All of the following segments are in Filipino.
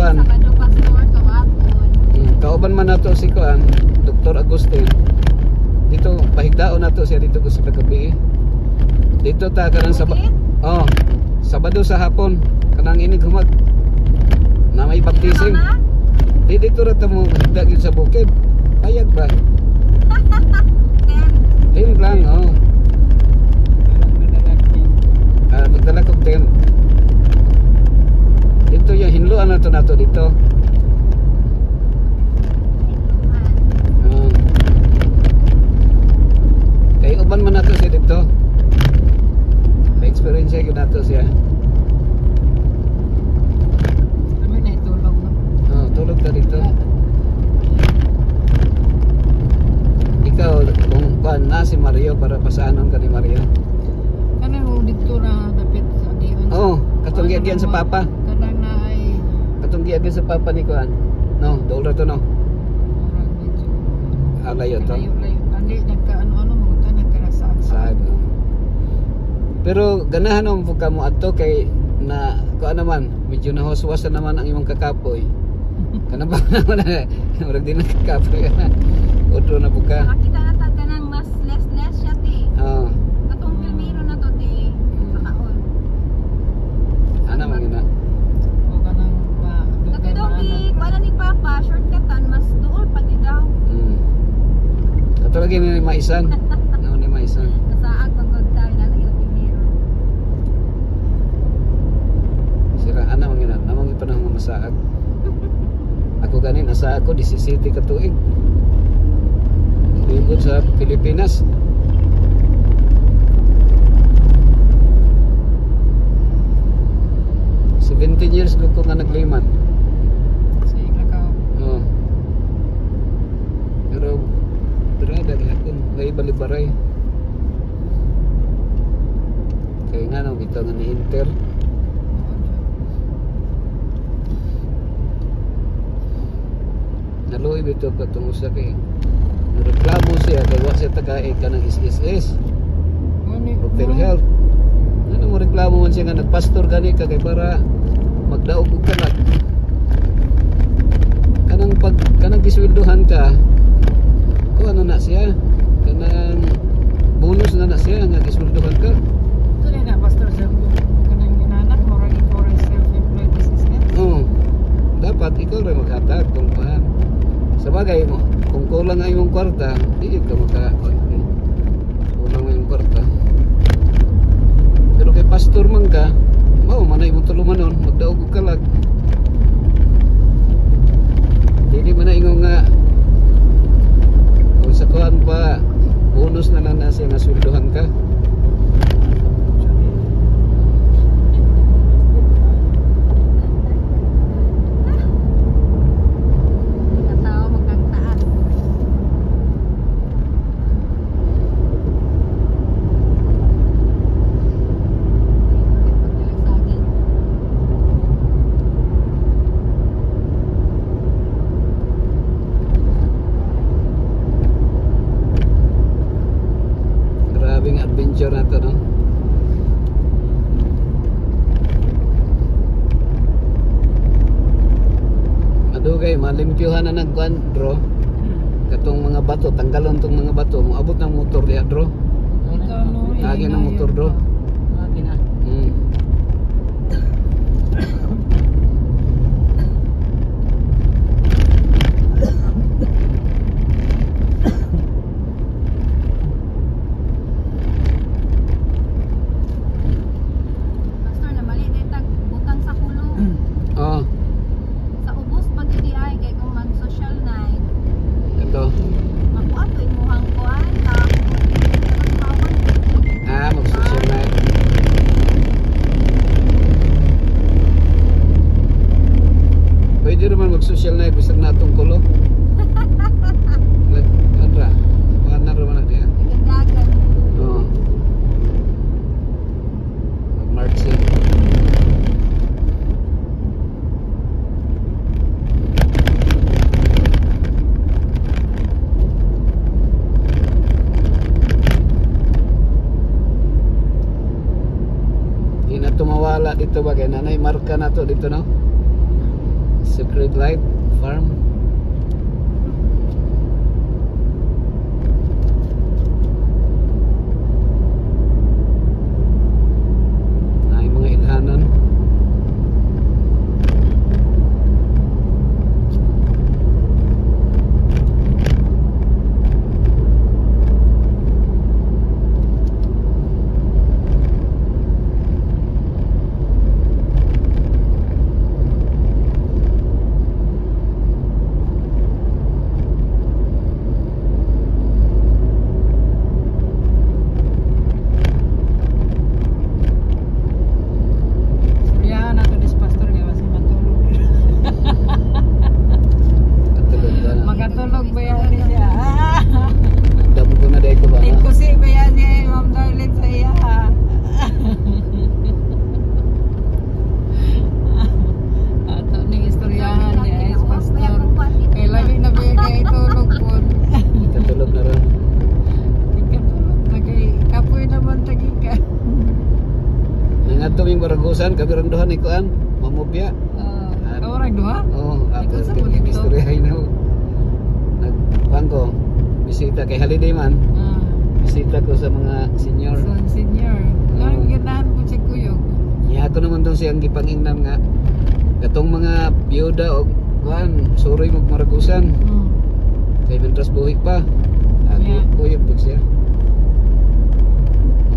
kuan. Sabado pastor kawapon. Kauban man nato si kuan, Dr. Agustin. Dito pahigdaon nato siya dito ko sa gabi. Dito ta kanang Sabado sa hapon kanang inig humag na may baptism. Dito ra ta mo higda gyud sa bukid. Payag ba? 10 lang, magdala kong 10. Dito yung hinluan nato dito. Kaya uban man nato siya dito. May experience siya yun nato siya. Kami na itulog, no? Tulog na dito. Ikaw, kung na si Mario para pasaanon ka ni Mario. Ano dito na dapit sa diyon? Katong giyan sa papa. Kadang na ay Katong giyan sa papa ni kuan. No, dool to no. murag medyo Layo to. layo. Andi nagka-ano mo ta nagkarasaan sa. Sad. Pero ganahan mo ka mo adto kay na kuan naman, medyo nahuswasan naman ang imong kakapoy. Kana ba naman murag din nakakapoy ka. Otro na buka. Nakakita na ta kanang mas less siya ti. Katong filmero na to ti sa kaon. Ana man gina. O kanang ba Nagdogi wala ni papa shortcutan mas duol pag daw. Kato lagi ni maisan. No ni maisan. Nasaag pagod tayo na lang yung filmero. Sira ana man gina. Namang ipanahon nga masaag. Ako ganin asa ako 17 ka tuig. Libot sa Pilipinas. "17 years ko nga nagliman. sa Iglakaw. Pero dali ako may balibaray. Kaya nga nang bitaw nga ni Inter. Naluoy bitaw ka itong usa kay reklamo siya kay wa siya tagay ka ng SSS Hotel Health. Ano mo reklamo man siya nga nagpastor gani ka kay para magdaog og kanak. Kanang gisweldohan ka. O ano na siya? Kanang bonus na siya nga gisweldohan ka. Ito na pastor sa kanang inanak mo ra foreign self-employed businessman. Dapat ikaw rin maghatag kung paano. Sabagay mo, kung kulang ang imong kwarta, di ka kulang ang imong kwarta. Pero kay pastor man ka, manay mo tulumanon, magdaog og kalag. Dili man na ingon nga kung sa kuan pa bonus na lang na siya nga sweldohan ka. Katawa magkagtaas. Grabing adventure na to, no? Madugay, malimpyuhan na nagkuan, bro. Katong mga bato, tanggalon tong mga bato, moabot ng motor diha, bro. Lagi ng motor, bro. Lagi na. Pastor na mali detag butang sa kulo. Sa ubos pag di ay kay kung mag social night. Ito. Ako ato imuhang kuan ta. Mag-social night. Pwede naman mag-social night bisag na itong kulo. Andra, mana naman na diyan. Dagan. Mag-marching. Di na tumawala dito ba kaya nanay marka na to dito, no? Secret Life Farm. Ay mga ilhanan. Ya, nato dis pastor kay basta matulog. Katulog ka na. Makatulog ba yan siya? Damo ko na dahil ko ba? Ikusi ba yan niya, Ma'am Darlene sa iya? Ato ning istoryahan niya is pastor. Kay labi na ba yan kay tulog po. Katulog na rin. Katulog na kay kapoy naman tagi ka. Nangadto yung baragusan, kabiranduhan ni Kuan, mamubya. Kawarag duha? Oo, ako Ikaw sa yung bulit to? istoryahin na. Nagkuhan ko, bisita kay holiday man. Bisita ko sa mga senior. Son senior. Lang ganahan po si Kuyog. Iya ko naman doon siyang gipangingnam nga. Katong mga biyuda o kuan, suroy magmaragusan. Kay mentras buhi pa. Ako Yeah. kuyog po siya.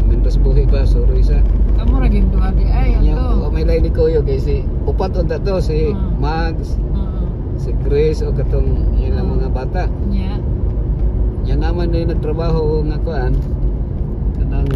Mentras buhi pa, suroy sa. Kamu ra gid duha di ay Iya, ato. may lain ni kuyog kay si upat unta to si Mags, si Grace o katong yan ang mga bata. Nya. Yan naman na nagtrabaho nga kuan kanang